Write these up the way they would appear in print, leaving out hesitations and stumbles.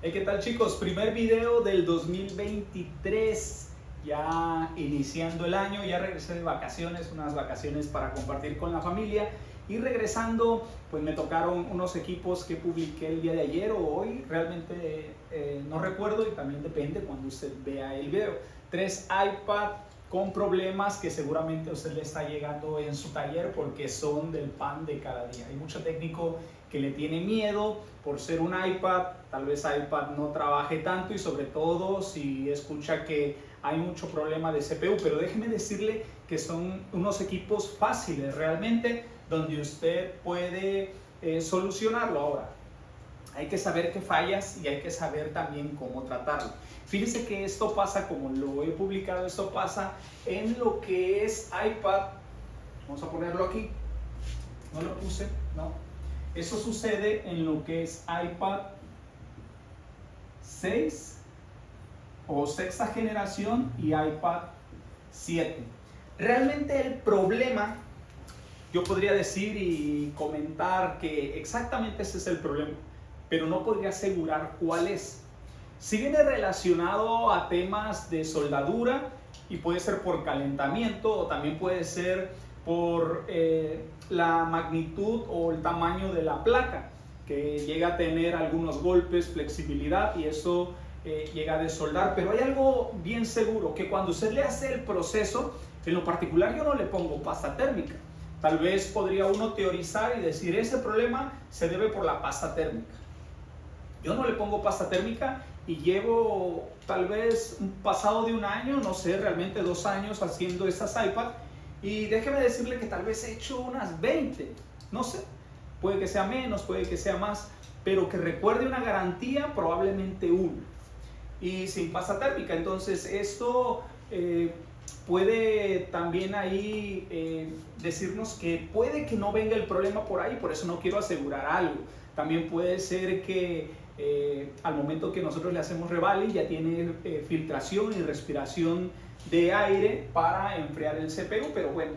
Hey, ¿qué tal, chicos? Primer video del 2023, ya iniciando el año. Ya regresé de vacaciones, unas vacaciones para compartir con la familia, y regresando pues me tocaron unos equipos que publiqué el día de ayer o hoy, realmente no recuerdo, y también depende cuando usted vea el video. 3 iPad con problemas que seguramente a usted le está llegando en su taller porque son del pan de cada día. Hay mucho técnico que le tiene miedo por ser un iPad, tal vez iPad no trabaje tanto, y sobre todo si escucha que hay mucho problema de CPU, pero déjeme decirle que son unos equipos fáciles realmente, donde usted puede solucionarlo. Ahora, hay que saber qué fallas y hay que saber también cómo tratarlo. Fíjese que esto pasa, como lo he publicado, esto pasa en lo que es iPad. Vamos a ponerlo aquí. No lo puse, no. Eso sucede en lo que es iPad 6 o sexta generación y iPad 7. Realmente el problema, yo podría decir y comentar que exactamente ese es el problema, pero no podría asegurar cuál es. Si viene relacionado a temas de soldadura, y puede ser por calentamiento o también puede ser por la magnitud o el tamaño de la placa, que llega a tener algunos golpes, flexibilidad, y eso llega a desoldar. Pero hay algo bien seguro, que cuando usted le hace el proceso, en lo particular yo no le pongo pasta térmica. Tal vez podría uno teorizar y decir, ese problema se debe por la pasta térmica. Yo no le pongo pasta térmica y llevo tal vez un pasado de un año, no sé, realmente 2 años haciendo estas iPad, y déjeme decirle que tal vez he hecho unas 20, no sé, puede que sea menos, puede que sea más, pero que recuerde una garantía, probablemente una, y sin pasta térmica. Entonces esto puede también ahí decirnos que puede que no venga el problema por ahí, por eso no quiero asegurar algo. También puede ser que al momento que nosotros le hacemos revale ya tiene filtración y respiración de aire para enfriar el CPU, pero bueno,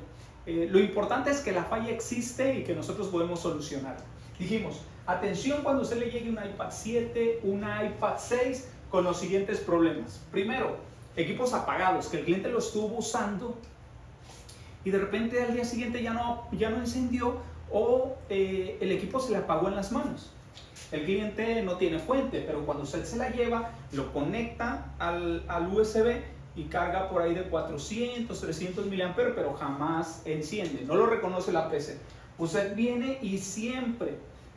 lo importante es que la falla existe y que nosotros podemos solucionarla. Dijimos, atención cuando usted le llegue un iPad 7, una iPad 6 con los siguientes problemas. Primero, equipos apagados, que el cliente lo estuvo usando y de repente al día siguiente ya no encendió, o el equipo se le apagó en las manos. El cliente no tiene fuente, pero cuando usted se la lleva, lo conecta al USB y carga por ahí de 400, 300 mAh, pero jamás enciende, no lo reconoce la PC. Usted viene y siempre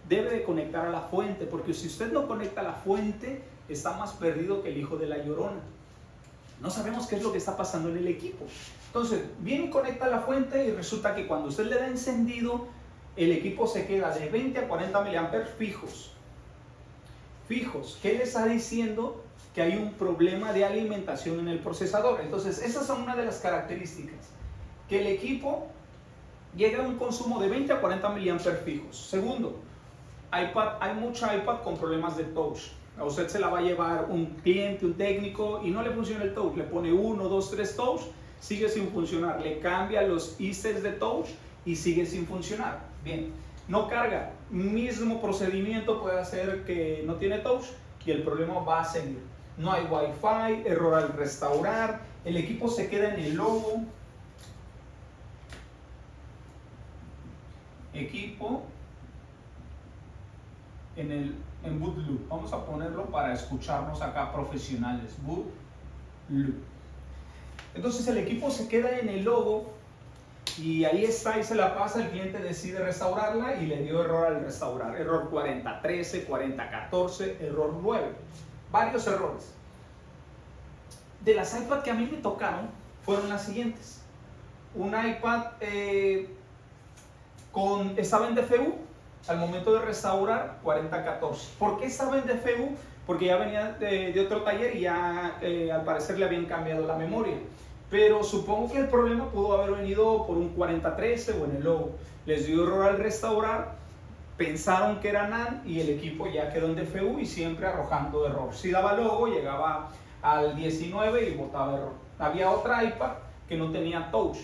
debe de conectar a la fuente, porque si usted no conecta a la fuente, está más perdido que el hijo de la llorona. No sabemos qué es lo que está pasando en el equipo. Entonces, viene y conecta a la fuente, y resulta que cuando usted le da encendido, el equipo se queda de 20 a 40 mAh fijos. ¿Qué le está diciendo? Que hay un problema de alimentación en el procesador. Entonces, esas son una de las características, que el equipo llega a un consumo de 20 a 40 mAh fijos. Segundo, hay mucha iPad con problemas de touch. A usted se la va a llevar un cliente, un técnico, y no le funciona el touch. Le pone 1, 2, 3 touch, sigue sin funcionar. Le cambia los ICs de touch y sigue sin funcionar. Bien, no carga. Mismo procedimiento puede hacer que no tiene touch y el problema va a seguir. No hay Wi-Fi, error al restaurar, el equipo se queda en el logo. Equipo en boot loop. Vamos a ponerlo para escucharnos acá profesionales. Boot loop. Entonces el equipo se queda en el logo y ahí está, y se la pasa. El cliente decide restaurarla y le dio error al restaurar. Error 4013, 4014, error 9. Varios errores. De las iPad que a mí me tocaron fueron las siguientes. Un iPad estaba en DFU. Al momento de restaurar, 4014. ¿Por qué estaba en DFU? Porque ya venía de otro taller y ya al parecer le habían cambiado la memoria. Pero supongo que el problema pudo haber venido por un 4013 o en el logo. Les dio error al restaurar, pensaron que era NAND y el equipo ya quedó en DFU y siempre arrojando error. Si daba logo, llegaba al 19 y botaba error. Había otra iPad que no tenía touch.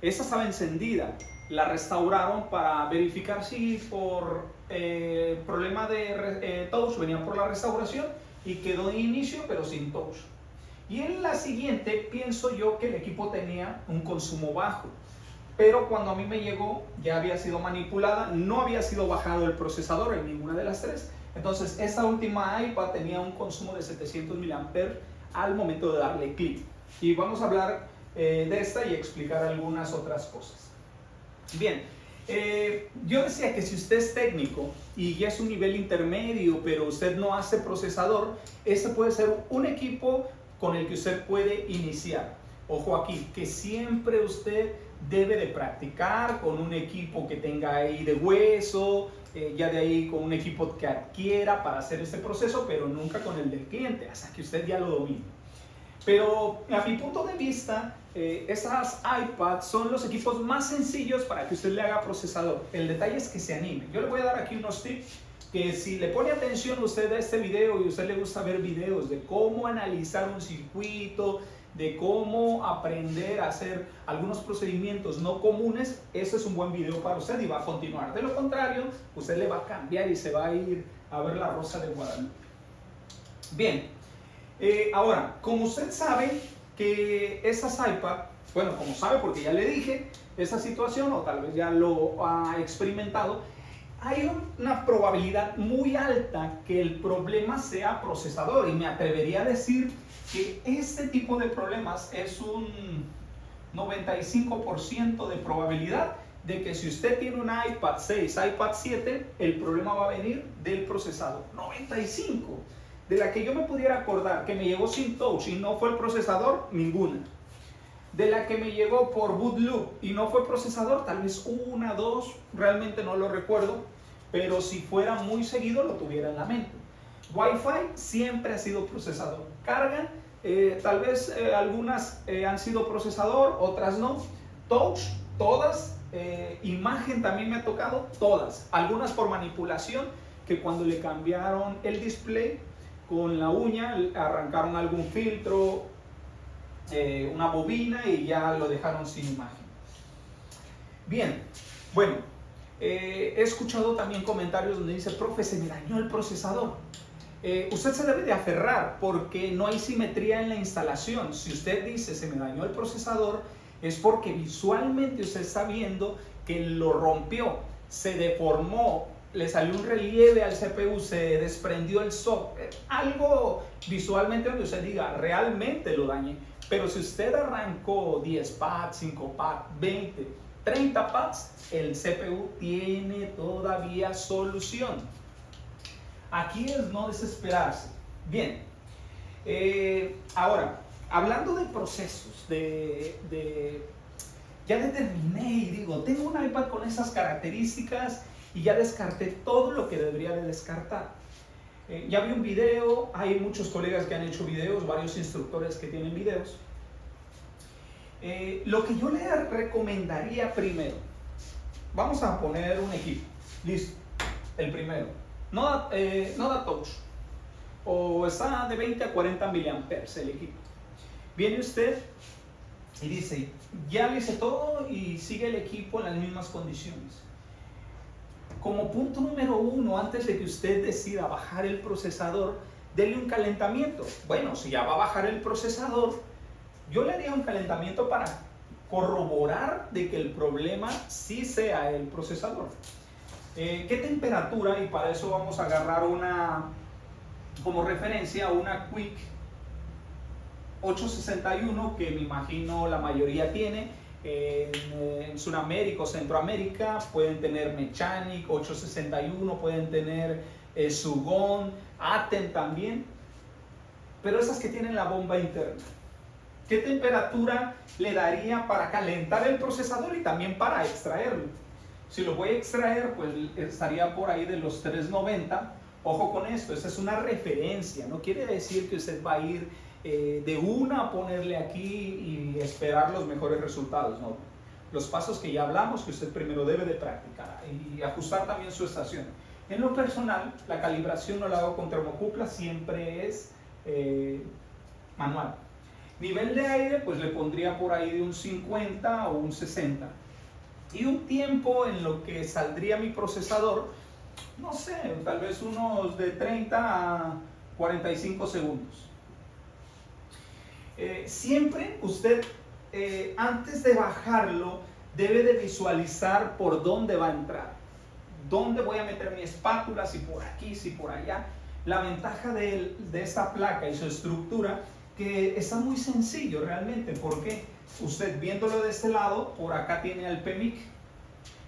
Esa estaba encendida. La restauraron para verificar si por problema de touch, venía por la restauración y quedó en inicio pero sin touch. Y en la siguiente pienso yo que el equipo tenía un consumo bajo, pero cuando a mí me llegó ya había sido manipulada, no había sido bajado el procesador en ninguna de las tres. Entonces esta última iPad tenía un consumo de 700 mAh al momento de darle clic. Y vamos a hablar de esta y explicar algunas otras cosas. Bien, yo decía que si usted es técnico y ya es un nivel intermedio, pero usted no hace procesador, este puede ser un equipo con el que usted puede iniciar. Ojo aquí, que siempre usted debe de practicar con un equipo que tenga ahí de hueso, ya de ahí con un equipo que adquiera para hacer este proceso, pero nunca con el del cliente, hasta que usted ya lo domine. Pero a mi punto de vista, esas iPads son los equipos más sencillos para que usted le haga procesador. El detalle es que se anime. Yo le voy a dar aquí unos tips que si le pone atención usted a este video y a usted le gusta ver videos de cómo analizar un circuito, de cómo aprender a hacer algunos procedimientos no comunes, ese es un buen video para usted y va a continuar. De lo contrario, usted le va a cambiar y se va a ir a ver la Rosa de Guadalupe. Bien, ahora, como usted sabe que esas iPad, bueno, como sabe porque ya le dije esa situación o tal vez ya lo ha experimentado, hay una probabilidad muy alta que el problema sea procesador y me atrevería a decir que este tipo de problemas es un 95% de probabilidad de que si usted tiene un iPad 6, iPad 7, el problema va a venir del procesador. 95. De la que yo me pudiera acordar que me llegó sin touch y no fue el procesador, ninguna. De la que me llegó por boot loop y no fue procesador, tal vez una, dos, realmente no lo recuerdo, pero si fuera muy seguido lo tuviera en la mente. Wi-Fi siempre ha sido procesador. Cargan, tal vez algunas han sido procesador, otras no. Touch, todas. Imagen también me ha tocado, todas. Algunas por manipulación, que cuando le cambiaron el display con la uña, arrancaron algún filtro, una bobina y ya lo dejaron sin imagen. Bien, bueno, he escuchado también comentarios donde dice, profe, se me dañó el procesador. Usted se debe de aferrar porque no hay simetría en la instalación. Si usted dice, se me dañó el procesador, es porque visualmente usted está viendo que lo rompió, se deformó, le salió un relieve al CPU, se desprendió el socket, algo visualmente donde usted diga, realmente lo dañé. Pero si usted arrancó 10 pads, 5 pads, 20, 30 pads, el CPU tiene todavía solución. Aquí es no desesperarse. Bien, ahora, hablando de procesos, ya determiné y digo, tengo un iPad con esas características y ya descarté todo lo que debería de descartar. Ya vi un video, hay muchos colegas que han hecho videos, varios instructores que tienen videos. Lo que yo le recomendaría primero, vamos a poner un equipo, listo, el primero, no da touch, o está de 20 a 40 miliamperes el equipo. Viene usted y dice, ya le hice todo y sigue el equipo en las mismas condiciones. Como punto número uno, antes de que usted decida bajar el procesador, denle un calentamiento. Bueno, si ya va a bajar el procesador, yo le haría un calentamiento para corroborar de que el problema sí sea el procesador. ¿Qué temperatura? Y para eso vamos a agarrar como referencia una Quick 861 que me imagino la mayoría tiene. En Sudamérica o Centroamérica pueden tener Mechanic 861, pueden tener Sugon, Atem también, pero esas que tienen la bomba interna. ¿Qué temperatura le daría para calentar el procesador y también para extraerlo? Si lo voy a extraer, pues estaría por ahí de los 390. Ojo con esto, esa es una referencia, no quiere decir que usted va a ir de una a ponerle aquí y esperar los mejores resultados, no. Los pasos que ya hablamos que usted primero debe de practicar y ajustar también su estación. En lo personal, la calibración no la hago con termocupla, siempre es manual. Nivel de aire, pues le pondría por ahí de un 50 o un 60. Y un tiempo en lo que saldría mi procesador, no sé, tal vez unos de 30 a 45 segundos. Siempre usted, antes de bajarlo, debe de visualizar por dónde va a entrar. ¿Dónde voy a meter mi espátula? Si por aquí, si por allá. La ventaja de esta placa y su estructura, que está muy sencillo realmente, porque usted viéndolo de este lado, por acá tiene al PMIC,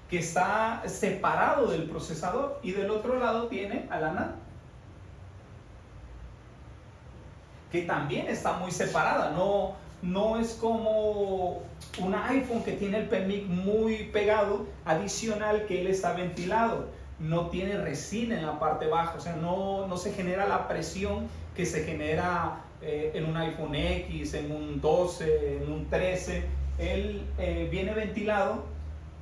que está separado del procesador, y del otro lado tiene a la NAND, que también está muy separada. No es como un iPhone que tiene el PMIC muy pegado, adicional que él está ventilado, no tiene resina en la parte baja, o sea, no se genera la presión que se genera en un iPhone X, en un 12, en un 13. Él viene ventilado,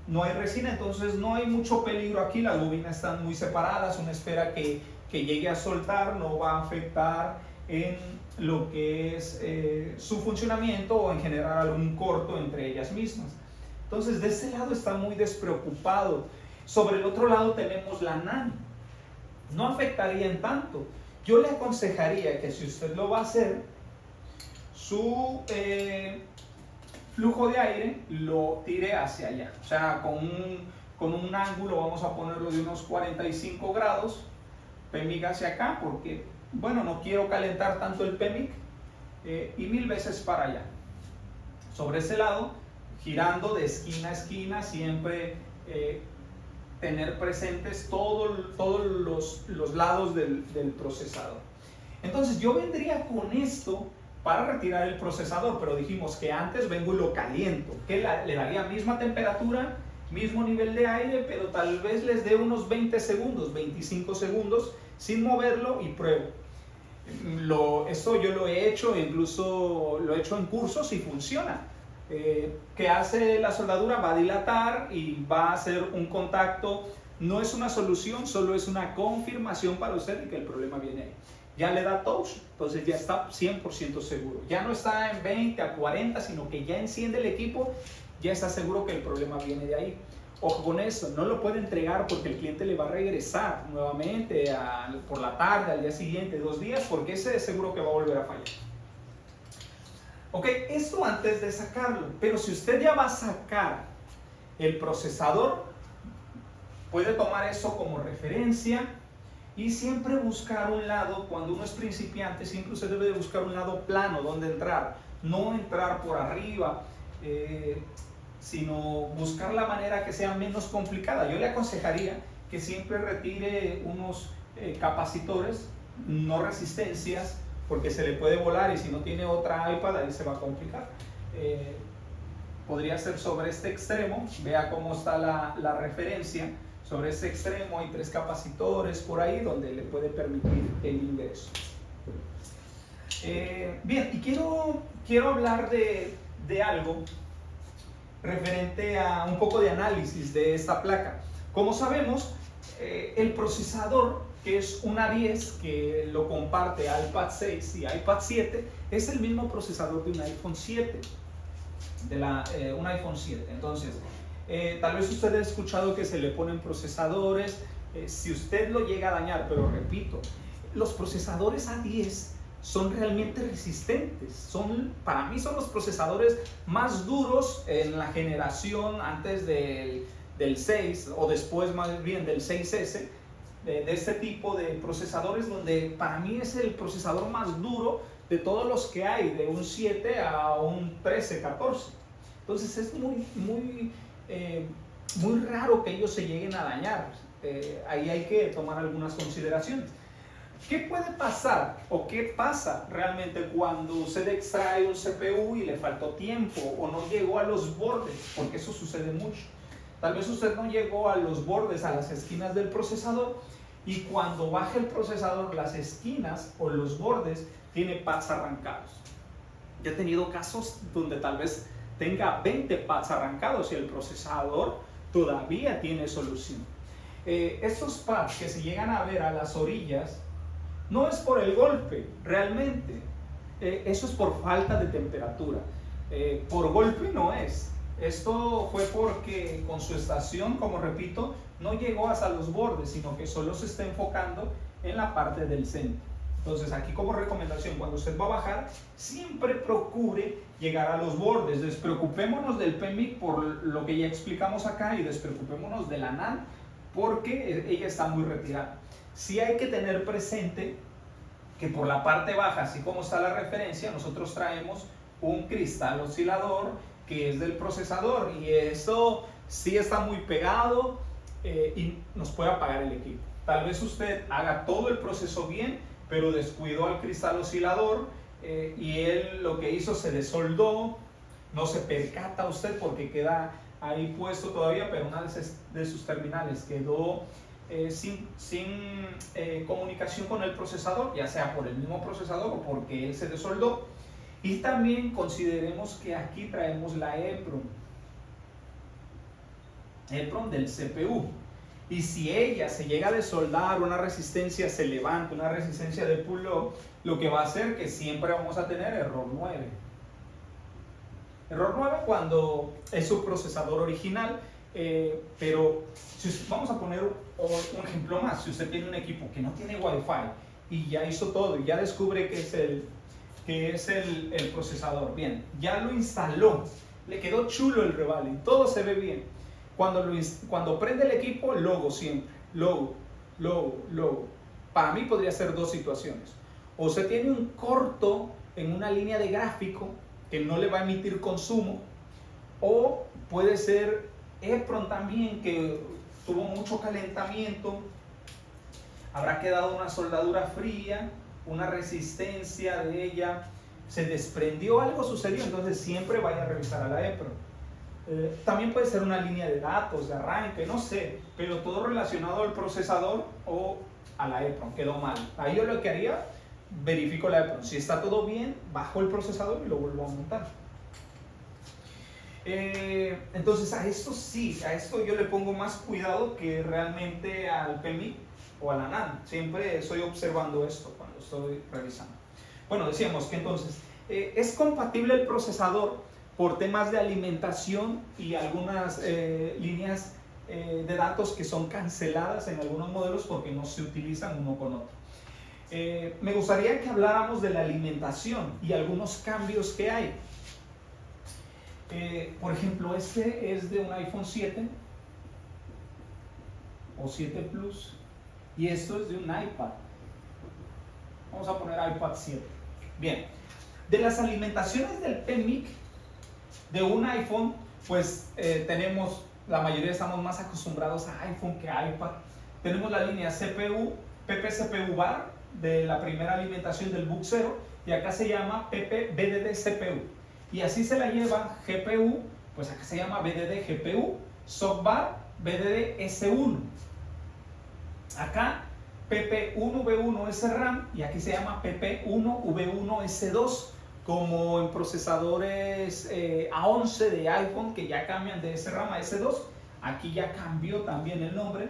no hay resina, entonces no hay mucho peligro aquí. Las bobinas están muy separadas, uno espera que llegue a soltar, no va a afectar en lo que es su funcionamiento o en generar algún corto entre ellas mismas. Entonces de este lado está muy despreocupado. Sobre el otro lado tenemos la NAND, no afectaría en tanto. Yo le aconsejaría que si usted lo va a hacer, su flujo de aire lo tire hacia allá, o sea, con un ángulo, vamos a ponerlo de unos 45 grados, PMIC hacia acá, porque bueno, no quiero calentar tanto el PMIC, y 1000 veces para allá. Sobre ese lado, girando de esquina a esquina, siempre tener presentes todos los lados del procesador. Entonces yo vendría con esto para retirar el procesador, pero dijimos que antes vengo y lo caliento, que le daría misma temperatura, mismo nivel de aire, pero tal vez les dé unos 20 segundos, 25 segundos sin moverlo y pruebo. Esto yo lo he hecho, incluso lo he hecho en cursos y funciona. Que hace la soldadura, va a dilatar y va a hacer un contacto. No es una solución, solo es una confirmación para usted de que el problema viene ahí. Ya le da touch, entonces ya está 100% seguro. Ya no está en 20 a 40, sino que ya enciende el equipo, ya está seguro que el problema viene de ahí. Ojo con eso, no lo puede entregar porque el cliente le va a regresar nuevamente por la tarde, al día siguiente, 2 días, porque ese es seguro que va a volver a fallar. Ok, esto antes de sacarlo, pero si usted ya va a sacar el procesador, puede tomar eso como referencia y siempre buscar un lado. Cuando uno es principiante, siempre usted debe de buscar un lado plano donde entrar, no entrar por arriba, sino buscar la manera que sea menos complicada. Yo le aconsejaría que siempre retire unos capacitores, no resistencias, porque se le puede volar, y si no tiene otra iPad ahí se va a complicar. Podría ser sobre este extremo, vea cómo está la referencia. Sobre este extremo hay 3 capacitores por ahí donde le puede permitir el ingreso. Bien, y quiero hablar de algo referente a un poco de análisis de esta placa. Como sabemos, el procesador, que es un A10 que lo comparte iPad 6 y iPad 7, es el mismo procesador de un iPhone 7, un iPhone 7. Entonces, tal vez usted ha escuchado que se le ponen procesadores, si usted lo llega a dañar, pero repito, los procesadores A10 son realmente resistentes. Para mí son los procesadores más duros en la generación antes del 6, o después más bien del 6S, de este tipo de procesadores, donde para mí es el procesador más duro de todos los que hay, de un 7 a un 13, 14. Entonces es muy raro que ellos se lleguen a dañar. Ahí hay que tomar algunas consideraciones. ¿Qué puede pasar o qué pasa realmente cuando usted extrae un CPU y le faltó tiempo o no llegó a los bordes? Porque eso sucede mucho. Tal vez usted no llegó a los bordes, a las esquinas del procesador, y cuando baja el procesador, las esquinas o los bordes tiene pads arrancados. Yo he tenido casos donde tal vez tenga 20 pads arrancados y el procesador todavía tiene solución. Estos pads que se llegan a ver a las orillas, no es por el golpe, realmente. Eso es por falta de temperatura. Por golpe no es. Esto fue porque con su estación, como repito, no llegó hasta los bordes, sino que solo se está enfocando en la parte del centro. Entonces aquí como recomendación, cuando usted va a bajar, siempre procure llegar a los bordes. Despreocupémonos del PMIC por lo que ya explicamos acá y despreocupémonos de la NAND porque ella está muy retirada. Sí hay que tener presente que por la parte baja, así como está la referencia, nosotros traemos un cristal oscilador que es del procesador y esto sí está muy pegado y nos puede apagar el equipo. Tal vez usted haga todo el proceso bien, pero descuidó al cristal oscilador y él lo que hizo se desoldó, no se percata usted porque queda ahí puesto todavía, pero una de sus terminales quedó sin comunicación con el procesador, ya sea por el mismo procesador o porque él se desoldó. Y también consideremos que aquí traemos la EEPROM del CPU. Y si ella se llega a desoldar, una resistencia se levanta, una resistencia de pull-up, lo que va a hacer que siempre vamos a tener error 9. Error 9 cuando es su procesador original, pero si vamos a poner un ejemplo más. Si usted tiene un equipo que no tiene Wi-Fi y ya hizo todo y ya descubre que es el procesador, bien, ya lo instaló, le quedó chulo el revaling, todo se ve bien. Cuando prende el equipo, logo siempre, logo. Para mí podría ser dos situaciones. O se tiene un corto en una línea de gráfico que no le va a emitir consumo, o puede ser EEPROM también que tuvo mucho calentamiento, habrá quedado una soldadura fría, una resistencia de ella, se desprendió, algo sucedió, entonces siempre vaya a revisar a la EEPROM. También puede ser una línea de datos, de arranque, no sé, pero todo relacionado al procesador o a la EEPROM, quedó mal. Ahí yo lo que haría, verifico la EEPROM, si está todo bien, bajo el procesador y lo vuelvo a montar. Entonces a esto yo le pongo más cuidado que realmente al PMIC o a la NAND. Siempre estoy observando esto cuando estoy revisando. Bueno, decíamos que entonces es compatible el procesador por temas de alimentación y algunas líneas de datos que son canceladas en algunos modelos porque no se utilizan uno con otro. Me gustaría que habláramos de la alimentación y algunos cambios que hay. Por ejemplo, este es de un iPhone 7 o 7 Plus y esto es de un iPad. Vamos a poner iPad 7. Bien, de las alimentaciones del PMIC de un iPhone, pues tenemos, la mayoría estamos más acostumbrados a iPhone que a iPad. Tenemos la línea CPU, PP CPU Bar de la primera alimentación del Book 0 y acá se llama PP BDD CPU. Y así se la lleva GPU, pues acá se llama BDD GPU, Softbar BDD S1. Acá PP1V1 SRAM y aquí se llama PP1V1 S2, como en procesadores A11 de iPhone que ya cambian de SRAM a S2. Aquí ya cambió también el nombre.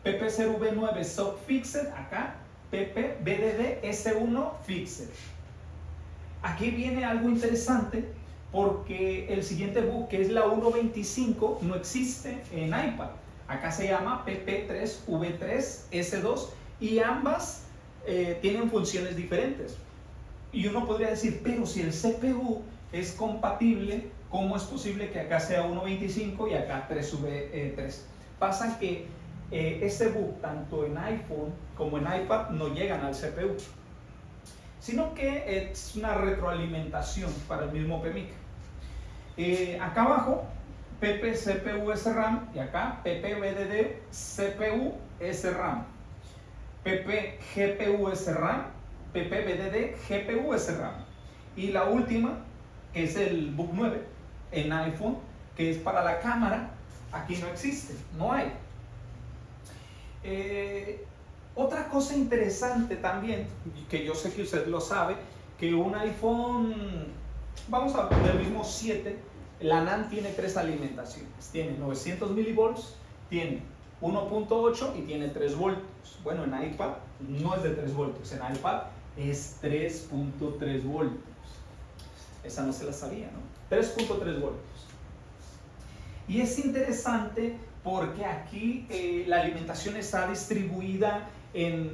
PP0V9 Soft Fixed, acá PPBDD S1 Fixed. Aquí viene algo interesante porque el siguiente book, que es la 1.25, no existe en iPad. Acá se llama PP3V3 S2 y ambas tienen funciones diferentes. Y uno podría decir, pero si el CPU es compatible, ¿cómo es posible que acá sea 1.25 y acá 3V3? Pasa que este book, tanto en iPhone como en iPad, no llegan al CPU, sino que es una retroalimentación para el mismo PMIC. Acá abajo, PP CPU SRAM y acá PP BDD CPU SRAM, PP GPU SRAM, PP BDD GPU SRAM. Y la última, que es el Book 9 en iPhone, que es para la cámara, aquí no existe, no hay. Otra cosa interesante también, que yo sé que usted lo sabe, que un iPhone, vamos a poner el mismo 7, la NAND tiene 3 alimentaciones. Tiene 900 milivolts, tiene 1.8 y tiene 3 voltios. Bueno, en iPad no es de 3 voltios, en iPad es 3.3 voltios. Esa no se la sabía, ¿no? 3.3 voltios. Y es interesante porque aquí la alimentación está distribuida en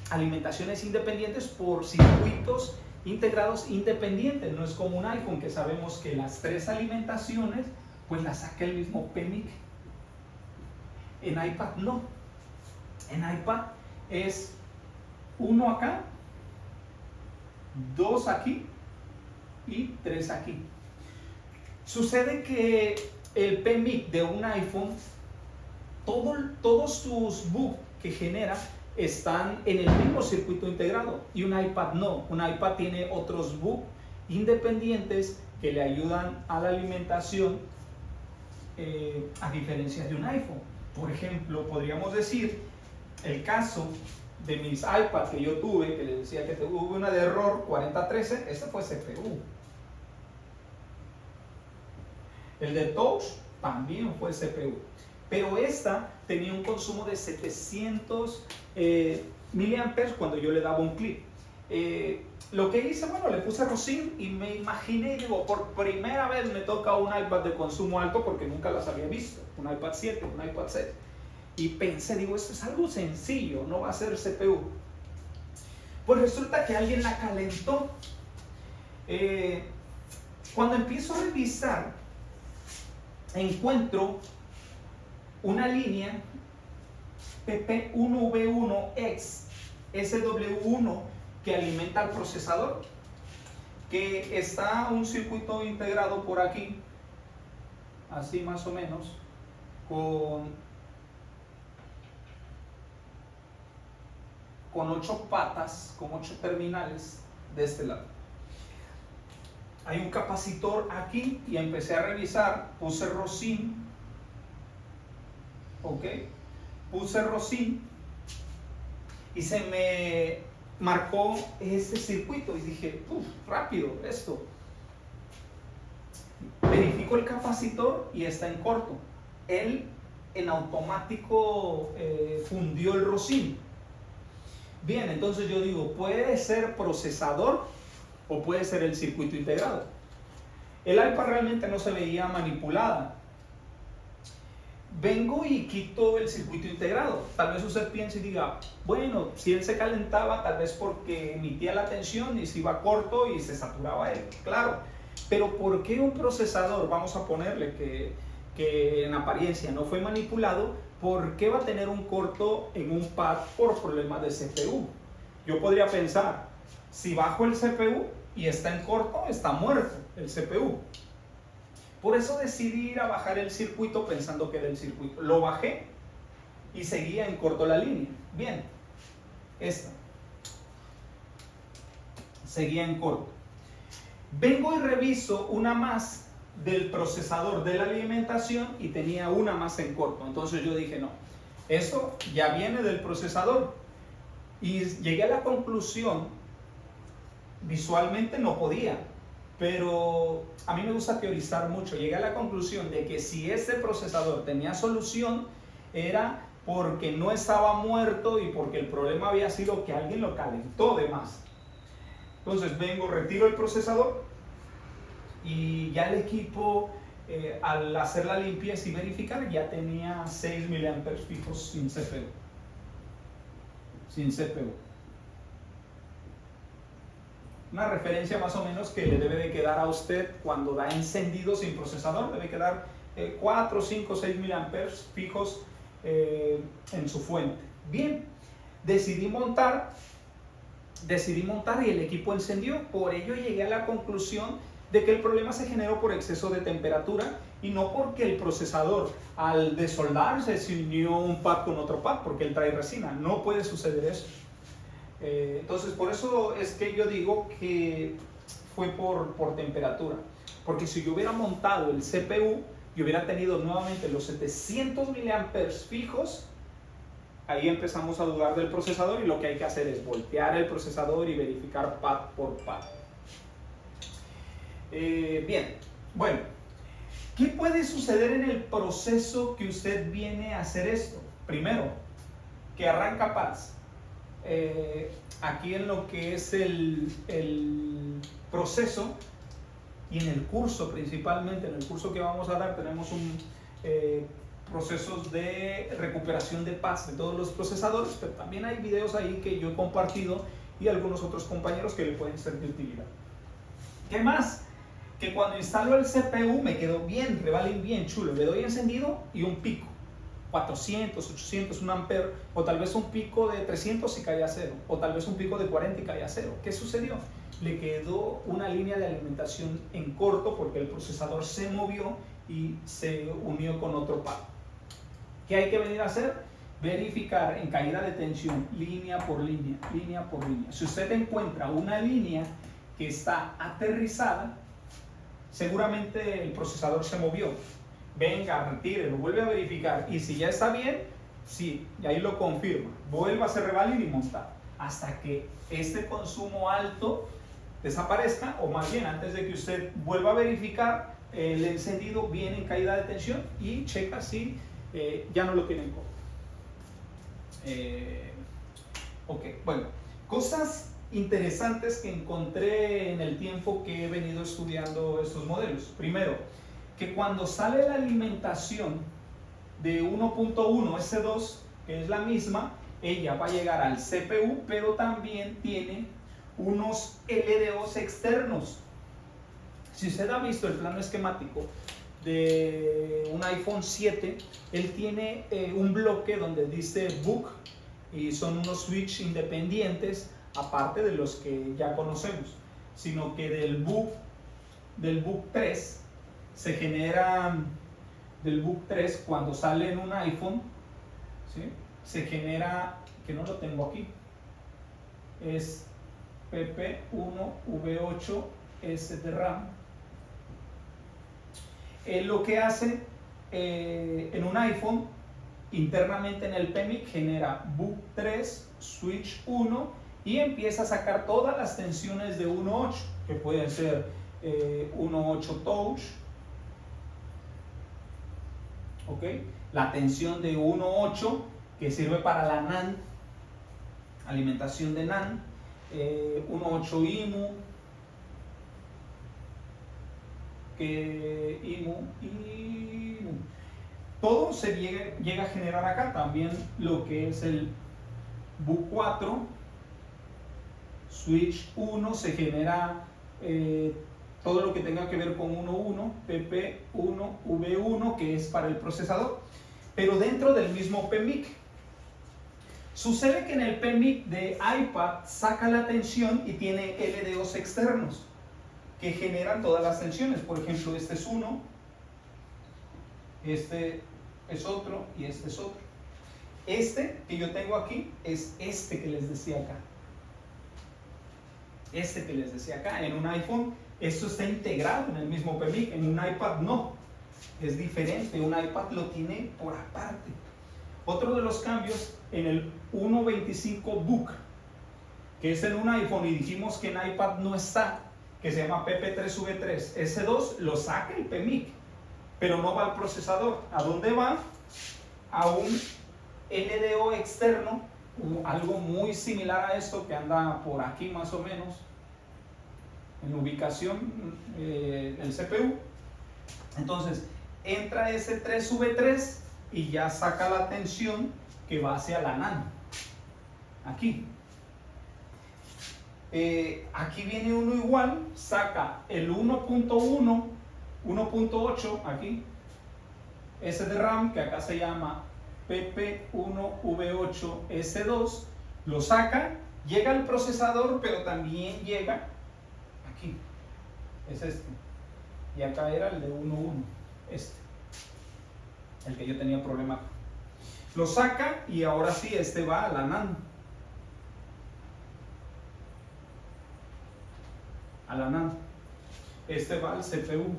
alimentaciones independientes por circuitos integrados independientes. No es como un iPhone, que sabemos que las 3 alimentaciones pues las saca el mismo PMIC. En iPad no. En iPad es 1 acá, 2 aquí y 3 aquí. Sucede que el PMIC de un iPhone, todos sus bugs que genera están en el mismo circuito integrado, y un iPad no. Un iPad tiene otros bugs independientes que le ayudan a la alimentación, a diferencia de un iPhone. Por ejemplo, podríamos decir el caso de mis iPads que yo tuve, que les decía que tuve una de error 4013, este fue CPU. El de Touch también fue CPU, pero esta tenía un consumo de 700 miliamperes cuando yo le daba un clic. Lo que hice, bueno, le puse Rosin y me imaginé, digo, por primera vez me toca un iPad de consumo alto, porque nunca las había visto, un iPad 7, un iPad 6. Y pensé, digo, esto es algo sencillo, no va a ser CPU. Pues resulta que alguien la calentó. Cuando empiezo a revisar, encuentro una línea PP1V1X SW1 que alimenta al procesador, que está un circuito integrado por aquí, así más o menos, con 8 patas, con 8 terminales de este lado. Hay un capacitor aquí y empecé a revisar, puse Rosin, ok, puse Rosin y se me marcó este circuito y dije, rápido esto. Verifico el capacitor y está en corto. Él en automático fundió el Rosin. Bien, entonces yo digo, puede ser procesador o puede ser el circuito integrado. El iPad realmente no se veía manipulada. Vengo y quito el circuito integrado. Tal vez usted piense y diga, bueno, si él se calentaba, tal vez porque emitía la tensión y se iba corto y se saturaba él. Claro, pero ¿por qué un procesador, vamos a ponerle que en apariencia no fue manipulado, por qué va a tener un corto en un pad por problemas de CPU? Yo podría pensar, si bajo el CPU y está en corto, está muerto el CPU. Por eso decidí ir a bajar el circuito pensando que era el circuito. Lo bajé y seguía en corto la línea. Bien, esta seguía en corto. Vengo y reviso una más del procesador de la alimentación y tenía una más en corto. Entonces yo dije, no, esto ya viene del procesador. Y llegué a la conclusión, visualmente no podía, pero a mí me gusta teorizar mucho. Llegué a la conclusión de que si este procesador tenía solución, era porque no estaba muerto y porque el problema había sido que alguien lo calentó de más. Entonces vengo, retiro el procesador y ya el equipo, al hacer la limpieza y verificar, ya tenía 6 miliamperes fijos sin CPU. Sin CPU. Una referencia más o menos que le debe de quedar a usted cuando da encendido sin procesador, debe quedar 4, 5, 6 miliamperes fijos en su fuente. Bien, decidí montar y el equipo encendió. Por ello llegué a la conclusión de que el problema se generó por exceso de temperatura y no porque el procesador al desoldarse se unió un pad con otro pad, porque él trae resina. No puede suceder eso. Entonces por eso es que yo digo que fue por temperatura, porque si yo hubiera montado el CPU y hubiera tenido nuevamente los 700 miliamperes fijos, ahí empezamos a dudar del procesador, y lo que hay que hacer es voltear el procesador y verificar pad por pad. Bien, bueno, ¿qué puede suceder en el proceso que usted viene a hacer esto? Primero, que arranca pads. Aquí en lo que es el proceso, y en el curso principalmente, en el curso que vamos a dar, tenemos procesos de recuperación de paz de todos los procesadores, pero también hay videos ahí que yo he compartido y algunos otros compañeros que le pueden ser de utilidad. ¿Qué más? Que cuando instalo el CPU me quedó bien, Revalin bien chulo, le doy encendido y un pico, 400, 800, 1 ampere, o tal vez un pico de 300 y cae a cero, o tal vez un pico de 40 y cae a cero. ¿Qué sucedió? Le quedó una línea de alimentación en corto porque el procesador se movió y se unió con otro par. ¿Qué hay que venir a hacer? Verificar en caída de tensión, línea por línea, línea por línea. Si usted encuentra una línea que está aterrizada, seguramente el procesador se movió. Venga, retire, lo vuelve a verificar y si ya está bien, sí, y ahí lo confirma. Vuelva a hacer revalid y montar hasta que este consumo alto desaparezca, o más bien antes de que usted vuelva a verificar el encendido viene en caída de tensión y checa si ya no lo tiene en corto. Ok, bueno, cosas interesantes que encontré en el tiempo que he venido estudiando estos modelos. Primero, que cuando sale la alimentación de 1.1 S2, que es la misma, ella va a llegar al CPU, pero también tiene unos LDOs externos. Si usted ha visto el plano esquemático de un iPhone 7, él tiene un bloque donde dice book y son unos switch independientes, aparte de los que ya conocemos, sino que del book 3 se genera, del book 3 cuando sale en un iPhone, ¿sí? Se genera, que no lo tengo aquí, es PP1V8S de RAM. Lo que hace en un iPhone, internamente en el PMIC genera book 3, switch 1 y empieza a sacar todas las tensiones de 1.8, que pueden ser 1.8 touch, ¿ok? La tensión de 1.8 que sirve para la NAND, alimentación de NAND, 1.8 IMU, todo se llega a generar acá. También lo que es el book 4, switch 1, se genera todo lo que tenga que ver con 1.1, PP1V1, que es para el procesador, pero dentro del mismo PMIC. Sucede que en el PMIC de iPad saca la tensión y tiene LDOs externos que generan todas las tensiones. Por ejemplo, este es uno, este es otro y este es otro. Este que yo tengo aquí es este que les decía acá. Este que les decía acá. En un iPhone esto está integrado en el mismo PMIC, en un iPad no. Es diferente, un iPad lo tiene por aparte. Otro de los cambios en el 1.25 Book, que es en un iPhone y dijimos que en iPad no está, que se llama PP3V3, S2 lo saca el PMIC, pero no va al procesador. ¿A dónde va? A un LDO externo, algo muy similar a esto que anda por aquí más o menos, en ubicación el CPU. Entonces entra ese 3V3 y ya saca la tensión que va hacia la NAND. Aquí. Aquí viene uno igual, saca el 1.1, 1.8 aquí, ese de RAM que acá se llama PP1V8S2, lo saca, llega al procesador, pero también llega aquí, es este, y acá era el de 1.1, este, el que yo tenía problema. Lo saca y ahora sí, este va a la NAND. A la NAND. Este va al CPU.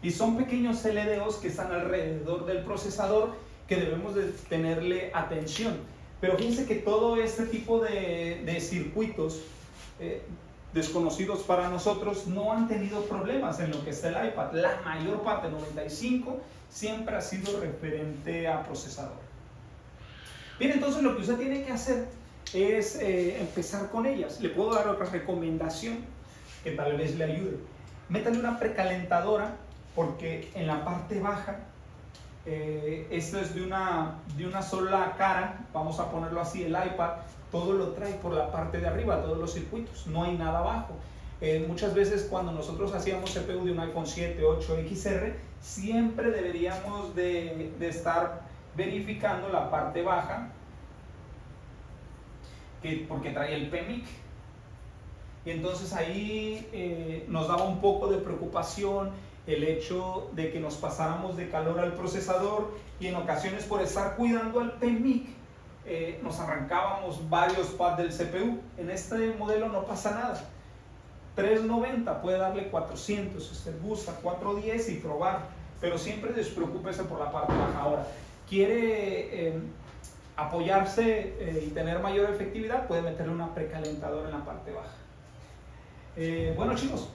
Y son pequeños LDOs que están alrededor del procesador que debemos de tenerle atención. Pero fíjense que todo este tipo de circuitos desconocidos para nosotros no han tenido problemas en lo que está el iPad. La mayor parte, 95%, siempre ha sido referente a procesador. Bien, entonces lo que usted tiene que hacer es empezar con ellas. Le puedo dar otra recomendación que tal vez le ayude. métale una precalentadora, porque en la parte baja, esto es de una sola cara, vamos a ponerlo así, el iPad, todo lo trae por la parte de arriba, todos los circuitos, no hay nada abajo. Muchas veces cuando nosotros hacíamos CPU de un iPhone 7, 8, XR, siempre deberíamos de estar verificando la parte baja, porque trae el PMIC. Y entonces ahí nos daba un poco de preocupación el hecho de que nos pasáramos de calor al procesador, y en ocasiones por estar cuidando al PMIC nos arrancábamos varios pads del CPU. En este modelo no pasa nada. 390 puede darle 400 si usted gusta, 410 y probar, pero siempre despreocúpese por la parte baja. Ahora, quiere apoyarse y tener mayor efectividad, puede meterle una precalentadora en la parte baja. Bueno, chicos,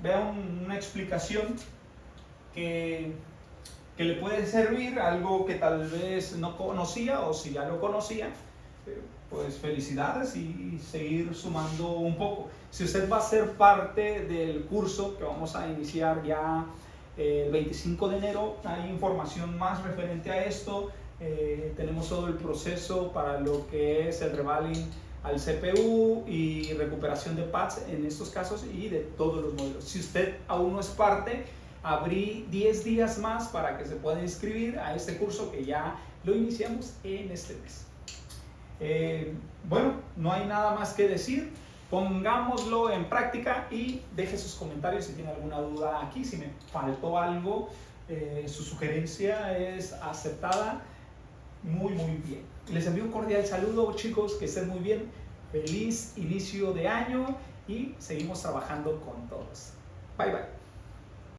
vean una explicación que le puede servir, algo que tal vez no conocía, o si ya lo conocía, pues felicidades y seguir sumando un poco. Si usted va a ser parte del curso que vamos a iniciar ya el 25 de enero, hay información más referente a esto. Tenemos todo el proceso para lo que es el revaling al CPU y recuperación de pads en estos casos y de todos los modelos. Si usted aún no es parte, abrí 10 días más para que se pueda inscribir a este curso que ya lo iniciamos en este mes. Bueno, no hay nada más que decir. Pongámoslo en práctica y deje sus comentarios si tiene alguna duda aquí, si me faltó algo. Su sugerencia es aceptada. Muy bien. Les envío un cordial saludo, chicos, que estén muy bien. Feliz inicio de año y seguimos trabajando con todos. Bye.